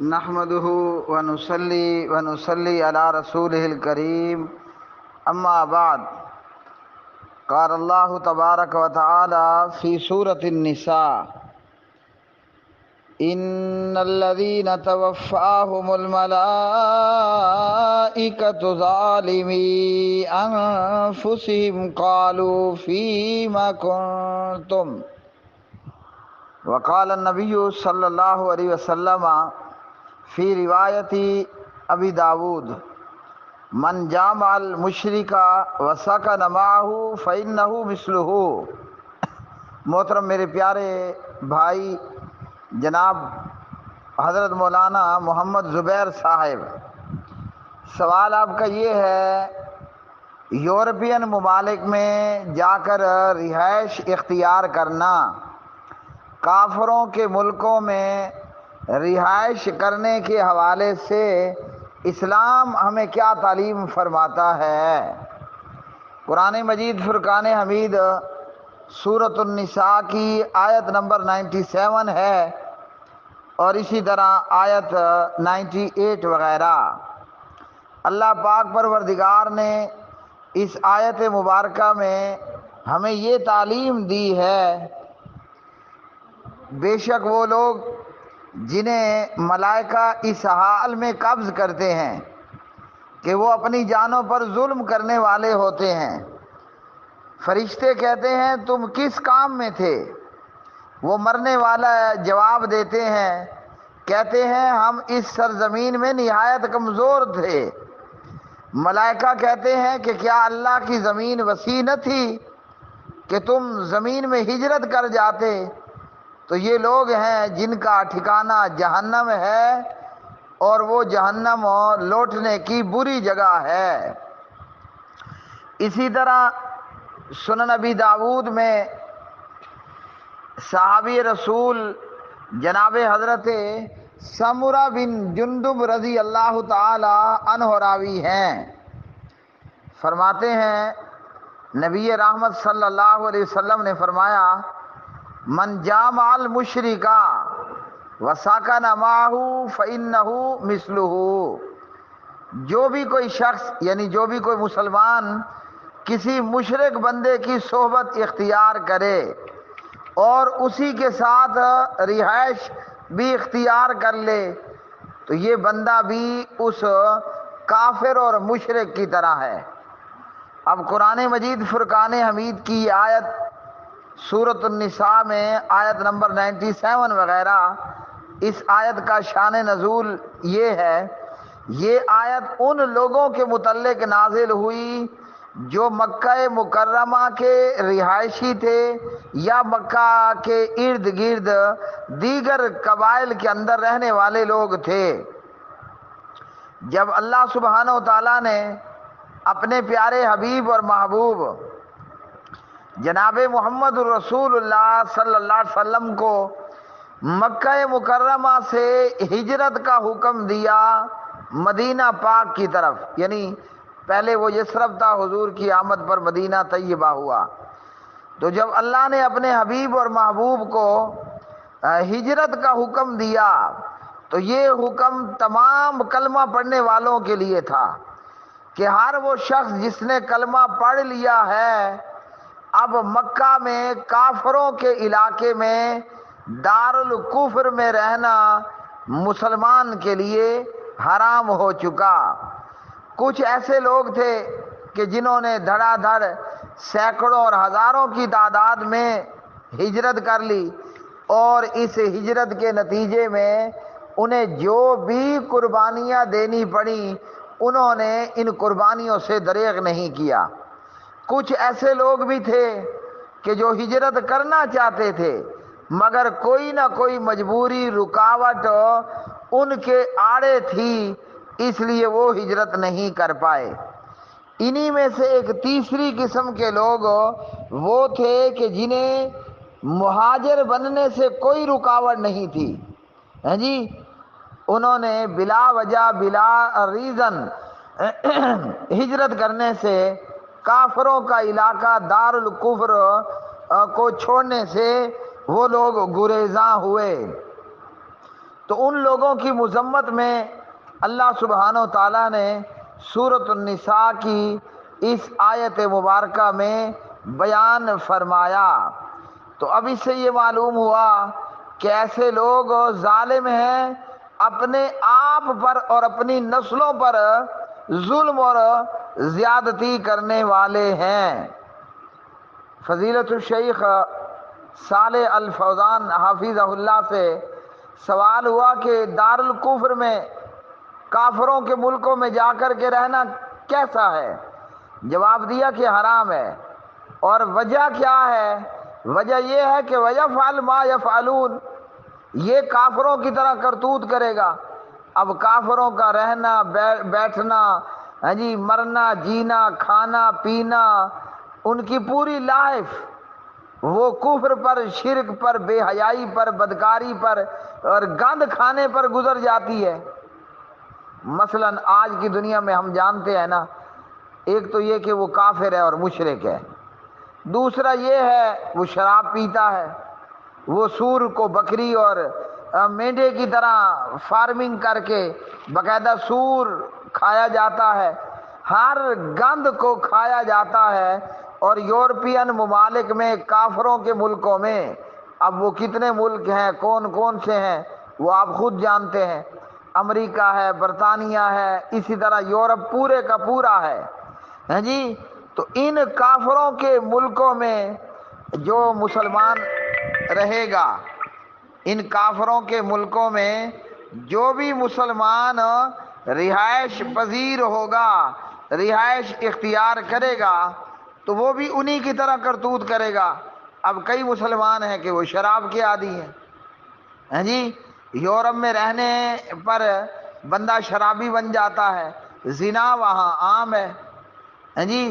نحمده ونصلي على رسوله الكريم اما بعد قال الله تبارك وتعالى في سورة النساء ان الذين توفاهم الملائكة ظالمي انفسهم قالوا فيما كنتم وقال النبي صلی اللہ علیہ وسلم فی روایت ابی داود من جامع المشرک وسکن معہ فإنہ مثلہ۔ محترم میرے پیارے بھائی جناب حضرت مولانا محمد زبیر صاحب، سوال آپ کا یہ ہے، یورپین ممالک میں جا کر رہائش اختیار کرنا، کافروں کے ملکوں میں رہائش کرنے کے حوالے سے اسلام ہمیں کیا تعلیم فرماتا ہے؟ قرآن مجید فرقان حمید سورۃ النساء کی آیت نمبر 97 ہے اور اسی طرح آیت 98 وغیرہ۔ اللہ پاک پروردگار نے اس آیت مبارکہ میں ہمیں یہ تعلیم دی ہے، بے شک وہ لوگ جنہیں ملائکہ اس حال میں قبض کرتے ہیں کہ وہ اپنی جانوں پر ظلم کرنے والے ہوتے ہیں، فرشتے کہتے ہیں تم کس کام میں تھے؟ وہ مرنے والا جواب دیتے ہیں، کہتے ہیں ہم اس سرزمین میں نہایت کمزور تھے۔ ملائکہ کہتے ہیں کہ کیا اللہ کی زمین وسیع نہ تھی کہ تم زمین میں ہجرت کر جاتے؟ تو یہ لوگ ہیں جن کا ٹھکانہ جہنم ہے اور وہ جہنم لوٹنے کی بری جگہ ہے۔ اسی طرح سنن ابی داود میں صحابی رسول جناب حضرت سمرہ بن جندب رضی اللہ تعالی عنہ راوی ہیں، فرماتے ہیں نبی رحمت صلی اللہ علیہ وسلم نے فرمایا من جامع المشرک وسکن معہ فإنہ مثلہ۔ جو بھی کوئی شخص یعنی جو بھی کوئی مسلمان کسی مشرک بندے کی صحبت اختیار کرے اور اسی کے ساتھ رہائش بھی اختیار کر لے تو یہ بندہ بھی اس کافر اور مشرک کی طرح ہے۔ اب قرآن مجید فرقان حمید کی آیت سورۃ النساء میں آیت نمبر 97 وغیرہ، اس آیت کا شان نزول یہ ہے، یہ آیت ان لوگوں کے متعلق نازل ہوئی جو مکہ مکرمہ کے رہائشی تھے یا مکہ کے ارد گرد دیگر قبائل کے اندر رہنے والے لوگ تھے۔ جب اللہ سبحانہ و تعالیٰ نے اپنے پیارے حبیب اور محبوب جناب محمد الرسول اللہ صلی اللہ علیہ وسلم کو مکہ مکرمہ سے ہجرت کا حکم دیا مدینہ پاک کی طرف، یعنی پہلے وہ یثرب تھا، حضور کی آمد پر مدینہ طیبہ ہوا، تو جب اللہ نے اپنے حبیب اور محبوب کو ہجرت کا حکم دیا تو یہ حکم تمام کلمہ پڑھنے والوں کے لیے تھا کہ ہر وہ شخص جس نے کلمہ پڑھ لیا ہے اب مکہ میں کافروں کے علاقے میں دار الکفر میں رہنا مسلمان کے لیے حرام ہو چکا۔ کچھ ایسے لوگ تھے کہ جنہوں نے دھڑا دھڑ سینکڑوں اور ہزاروں کی تعداد میں ہجرت کر لی اور اس ہجرت کے نتیجے میں انہیں جو بھی قربانیاں دینی پڑیں انہوں نے ان قربانیوں سے دریغ نہیں کیا۔ کچھ ایسے لوگ بھی تھے کہ جو ہجرت کرنا چاہتے تھے مگر کوئی نہ کوئی مجبوری رکاوٹ ان کے آڑے تھی، اس لیے وہ ہجرت نہیں کر پائے۔ انہی میں سے ایک تیسری قسم کے لوگ وہ تھے کہ جنہیں مہاجر بننے سے کوئی رکاوٹ نہیں تھی، جی انہوں نے بلا وجہ بلا ریزن ہجرت کرنے سے، کافروں کا علاقہ دار الکفر کو چھوڑنے سے وہ لوگ گریزاں ہوئے۔ تو ان لوگوں کی مذمت میں اللہ سبحانہ و تعالیٰ نے سورۃ النساء کی اس آیت مبارکہ میں بیان فرمایا۔ تو اب اس سے یہ معلوم ہوا کہ ایسے لوگ ظالم ہیں، اپنے آپ پر اور اپنی نسلوں پر ظلم اور زیادتی کرنے والے ہیں۔ فضیلت الشیخ صالح الفوزان حافظہ اللہ سے سوال ہوا کہ دارالکفر میں، کافروں کے ملکوں میں جا کر کے رہنا کیسا ہے؟ جواب دیا کہ حرام ہے۔ اور وجہ کیا ہے؟ وجہ یہ ہے کہ وَيَفْعَلْ مَا يَفْعَلُونَ، یہ کافروں کی طرح کرتوت کرے گا۔ اب کافروں کا رہنا بیٹھنا، مرنا جینا، کھانا پینا، ان کی پوری لائف وہ کفر پر، شرک پر، بے حیائی پر، بدکاری پر اور گند کھانے پر گزر جاتی ہے۔ مثلا آج کی دنیا میں ہم جانتے ہیں نا، ایک تو یہ کہ وہ کافر ہے اور مشرک ہے، دوسرا یہ ہے وہ شراب پیتا ہے، وہ سور کو بکری اور مینڈے کی طرح فارمنگ کر کے باقاعدہ سور کھایا جاتا ہے، ہر گند کو کھایا جاتا ہے۔ اور یورپین ممالک میں، کافروں کے ملکوں میں، اب وہ کتنے ملک ہیں، کون کون سے ہیں، وہ آپ خود جانتے ہیں، امریکہ ہے، برطانیہ ہے، اسی طرح یورپ پورے کا پورا ہے جی۔ تو ان کافروں کے ملکوں میں جو مسلمان رہے گا، ان کافروں کے ملکوں میں جو بھی مسلمان رہائش پذیر ہوگا، رہائش اختیار کرے گا، تو وہ بھی انہی کی طرح کرتوت کرے گا۔ اب کئی مسلمان ہیں کہ وہ شراب کے عادی ہیں جی، یورپ میں رہنے پر بندہ شرابی بن جاتا ہے، زنا وہاں عام ہے جی،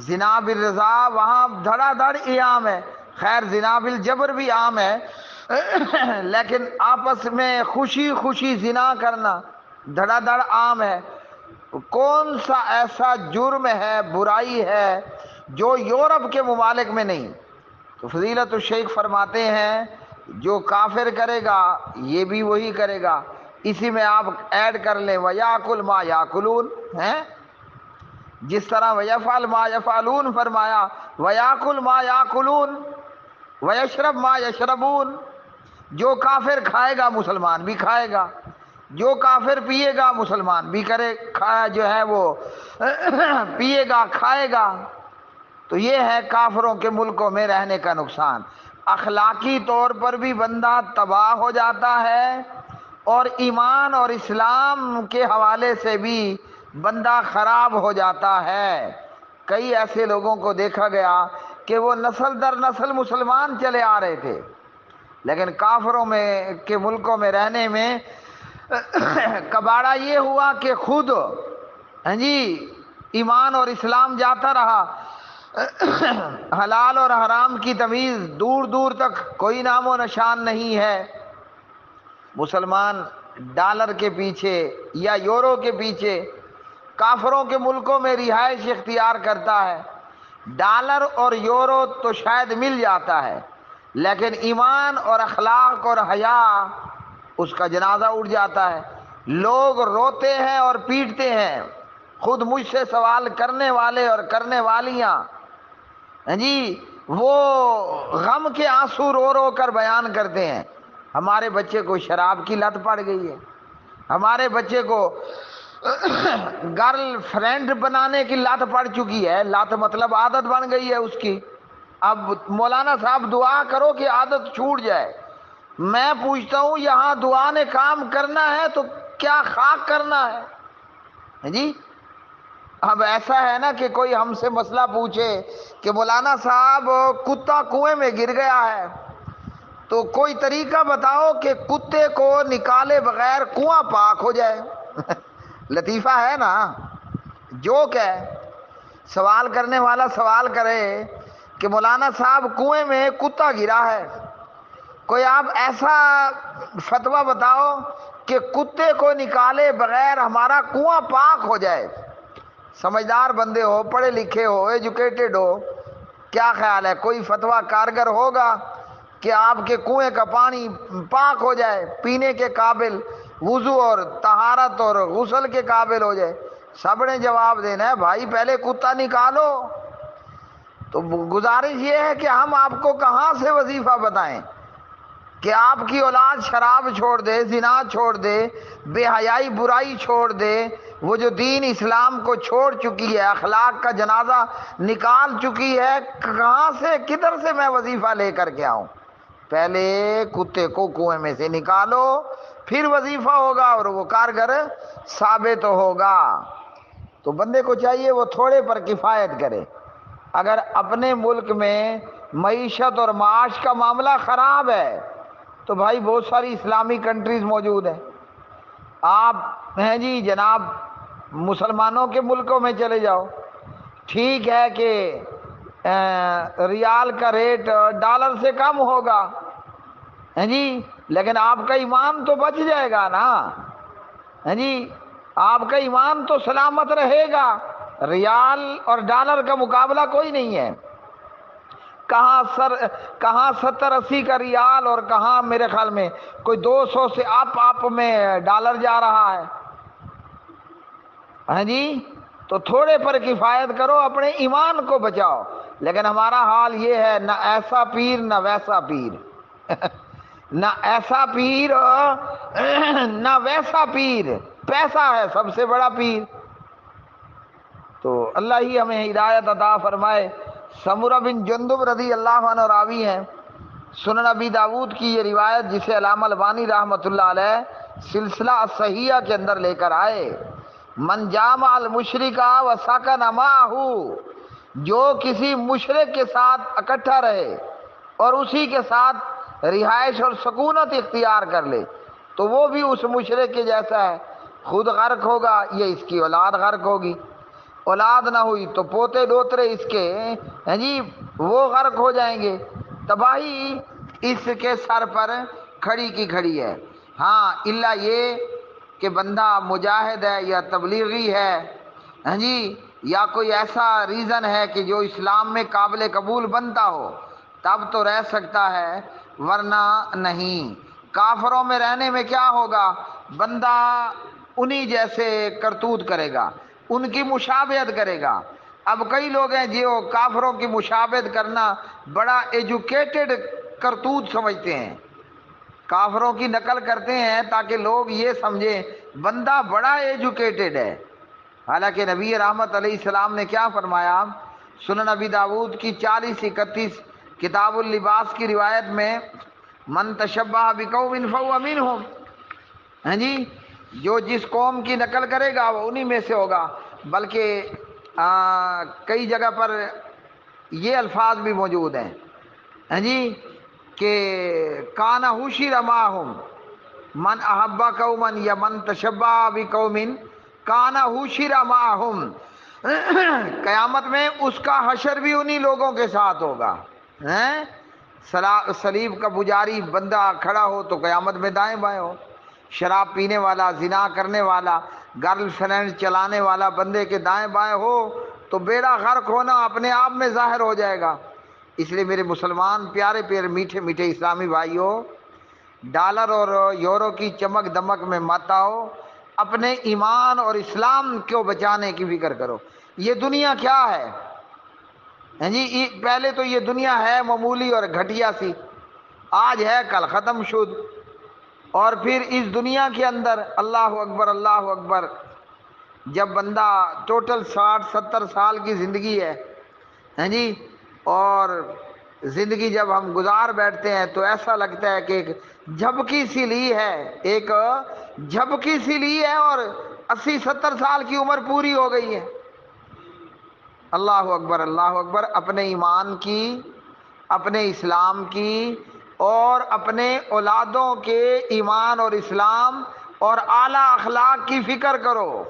زنا بالرضا وہاں دھڑا دھڑ عام ہے۔ خیر زنا بالجبر بھی عام ہے، لیکن آپس میں خوشی خوشی زنا کرنا دھڑا دھڑ عام ہے۔ کون سا ایسا جرم ہے، برائی ہے جو یورپ کے ممالک میں نہیں؟ تو فضیلت الشیخ فرماتے ہیں جو کافر کرے گا یہ بھی وہی کرے گا۔ اسی میں آپ ایڈ کر لیں وَيَأْكُلْ مَا يَأْكُلُونَ ہیں، جس طرح وَيَفْعَلْ مَا يَفْعَلُونَ فرمایا، وَيَأْكُلْ مَا يَأْكُلُونَ وَيَشْرَبْ مَا يَشْرَبُونَ، جو کافر کھائے گا مسلمان بھی کھائے گا، جو کافر پیے گا مسلمان بھی کھایا جو ہے وہ پیے گا کھائے گا۔ تو یہ ہے کافروں کے ملکوں میں رہنے کا نقصان۔ اخلاقی طور پر بھی بندہ تباہ ہو جاتا ہے، اور ایمان اور اسلام کے حوالے سے بھی بندہ خراب ہو جاتا ہے۔ کئی ایسے لوگوں کو دیکھا گیا کہ وہ نسل در نسل مسلمان چلے آ رہے تھے، لیکن کافروں میں کے ملکوں میں رہنے میں کباڑا یہ ہوا کہ خود ایمان اور اسلام جاتا رہا، حلال اور حرام کی تمیز دور دور تک کوئی نام و نشان نہیں ہے۔ مسلمان ڈالر کے پیچھے یا یورو کے پیچھے کافروں کے ملکوں میں رہائش اختیار کرتا ہے۔ ڈالر اور یورو تو شاید مل جاتا ہے، لیکن ایمان اور اخلاق اور حیا اس کا جنازہ اٹھ جاتا ہے۔ لوگ روتے ہیں اور پیٹتے ہیں، خود مجھ سے سوال کرنے والے اور کرنے والیاں وہ غم کے آنسو رو رو کر بیان کرتے ہیں، ہمارے بچے کو شراب کی لت پڑ گئی ہے، ہمارے بچے کو گرل فرینڈ بنانے کی لت پڑ چکی ہے۔ لت مطلب عادت بن گئی ہے اس کی۔ اب مولانا صاحب دعا کرو کہ عادت چھوٹ جائے۔ میں پوچھتا ہوں یہاں دعا نے کام کرنا ہے تو کیا خاک کرنا ہے جی؟ اب ایسا ہے نا کہ کوئی ہم سے مسئلہ پوچھے کہ مولانا صاحب کتا کنویں میں گر گیا ہے، تو کوئی طریقہ بتاؤ کہ کتے کو نکالے بغیر کنواں پاک ہو جائے۔ لطیفہ ہے نا، جوک ہے۔ سوال کرنے والا سوال کرے کہ مولانا صاحب کنویں میں کتا گرا ہے، کوئی آپ ایسا فتویٰ بتاؤ کہ کتے کو نکالے بغیر ہمارا کنواں پاک ہو جائے۔ سمجھدار بندے ہو، پڑھے لکھے ہو، ایجوکیٹڈ ہو، کیا خیال ہے کوئی فتویٰ کارگر ہوگا کہ آپ کے کنویں کا پانی پاک ہو جائے، پینے کے قابل، وضو اور طہارت اور غسل کے قابل ہو جائے؟ سب نے جواب دینا ہے بھائی پہلے کتا نکالو۔ تو گزارش یہ ہے کہ ہم آپ کو کہاں سے وظیفہ بتائیں کہ آپ کی اولاد شراب چھوڑ دے، زنا چھوڑ دے، بے حیائی برائی چھوڑ دے، وہ جو دین اسلام کو چھوڑ چکی ہے، اخلاق کا جنازہ نکال چکی ہے، کہاں سے کدھر سے میں وظیفہ لے کر کے آؤں؟ پہلے کتے کو کنویں میں سے نکالو، پھر وظیفہ ہوگا اور وہ کارگر ثابت ہوگا۔ تو بندے کو چاہیے وہ تھوڑے پر کفایت کرے۔ اگر اپنے ملک میں معیشت اور معاش کا معاملہ خراب ہے تو بھائی بہت ساری اسلامی کنٹریز موجود ہیں۔ آپ ہیں جی جناب مسلمانوں کے ملکوں میں چلے جاؤ، ٹھیک ہے کہ ریال کا ریٹ ڈالر سے کم ہوگا، ہیں جی، لیکن آپ کا ایمان تو بچ جائے گا نا، ہیں جی، آپ کا ایمان تو سلامت رہے گا۔ ریال اور ڈالر کا مقابلہ کوئی نہیں ہے۔ کہاں 70-80 کا ریال اور کہاں میرے خیال میں کوئی 200 سے آپ میں ڈالر جا رہا ہے، ہاں جی۔ تو تھوڑے پر کفایت کرو، اپنے ایمان کو بچاؤ۔ لیکن ہمارا حال یہ ہے، نہ ایسا پیر نہ ویسا پیر نہ ایسا پیر نہ ویسا پیر، پیسہ ہے سب سے بڑا پیر۔ تو اللہ ہی ہمیں ہدایت عطا فرمائے۔ سمرہ بن جندب رضی اللہ عنہ راوی ہیں، سنن ابی داود کی یہ روایت جسے علامہ البانی رحمۃ اللہ علیہ سلسلہ الصحیحہ کے اندر لے کر آئے، من جامع المشرک وسکن معہ، جو کسی مشرک کے ساتھ اکٹھا رہے اور اسی کے ساتھ رہائش اور سکونت اختیار کر لے تو وہ بھی اس مشرک کے جیسا ہے، خود غرق ہوگا یا اس کی اولاد غرق ہوگی، اولاد نہ ہوئی تو پوتے دوترے اس کے ہیں جی وہ غرق ہو جائیں گے، تباہی اس کے سر پر کھڑی کی کھڑی ہے۔ ہاں الا یہ کہ بندہ مجاہد ہے یا تبلیغی ہے، ہاں جی، یا کوئی ایسا ریزن ہے کہ جو اسلام میں قابل قبول بنتا ہو، تب تو رہ سکتا ہے، ورنہ نہیں۔ کافروں میں رہنے میں کیا ہوگا؟ بندہ انہی جیسے کرتوت کرے گا، ان کی مشابہت کرے گا۔ اب کئی لوگ ہیں جو کافروں کی مشابہت کرنا بڑا ایجوکیٹڈ کرتوت سمجھتے ہیں، کافروں کی نقل کرتے ہیں تاکہ لوگ یہ سمجھیں بندہ بڑا ایجوکیٹڈ ہے۔ حالانکہ نبی رحمت علیہ السلام نے کیا فرمایا؟ سنن ابی داود کی 40-31 کتاب اللباس کی روایت میں، من تشبہ بقوم فہو منہم، ہاں جی، جو جس قوم کی نقل کرے گا وہ انہی میں سے ہوگا۔ بلکہ کئی جگہ پر یہ الفاظ بھی موجود ہیں، ہاں جی، کہ کان حشر معہم من احب قوما یا من تشبہ بقوم کان حشر معہم، قیامت میں اس کا حشر بھی انہی لوگوں کے ساتھ ہوگا۔ صلیب کا پجاری بندہ کھڑا ہو تو قیامت میں دائیں بائیں ہو، شراب پینے والا، زنا کرنے والا، گرل فرینڈ چلانے والا بندے کے دائیں بائیں ہو تو بیڑا غرق ہونا اپنے آپ میں ظاہر ہو جائے گا۔ اس لیے میرے مسلمان پیارے پیارے میٹھے میٹھے اسلامی بھائیوں، ڈالر اور یورو کی چمک دمک میں مت آؤ، اپنے ایمان اور اسلام کو بچانے کی فکر کرو۔ یہ دنیا کیا ہے؟ ہاں جی، پہلے تو یہ دنیا ہے معمولی اور گھٹیا سی، آج ہے کل ختم شد، اور پھر اس دنیا کے اندر اللہ اکبر اللہ اکبر، جب بندہ ٹوٹل 60-70 سال کی زندگی ہے، ہاں جی، اور زندگی جب ہم گزار بیٹھتے ہیں تو ایسا لگتا ہے کہ ایک جھپکی سی لی ہے، ایک جھپکی سی لی ہے اور 80-70 سال کی عمر پوری ہو گئی ہے۔ اللہ اکبر اللہ اکبر، اپنے ایمان کی، اپنے اسلام کی اور اپنے اولادوں کے ایمان اور اسلام اور اعلیٰ اخلاق کی فکر کرو،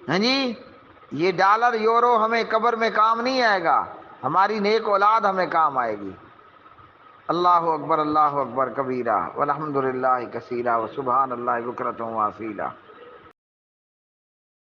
ہاں جی۔ یہ ڈالر یورو ہمیں قبر میں کام نہیں آئے گا، ہماری نیک اولاد ہمیں کام آئے گی۔ اللہ اکبر کبیرہ والحمد للہ کثیرہ وسبحان اللہ بکرۃ و اصیلہ۔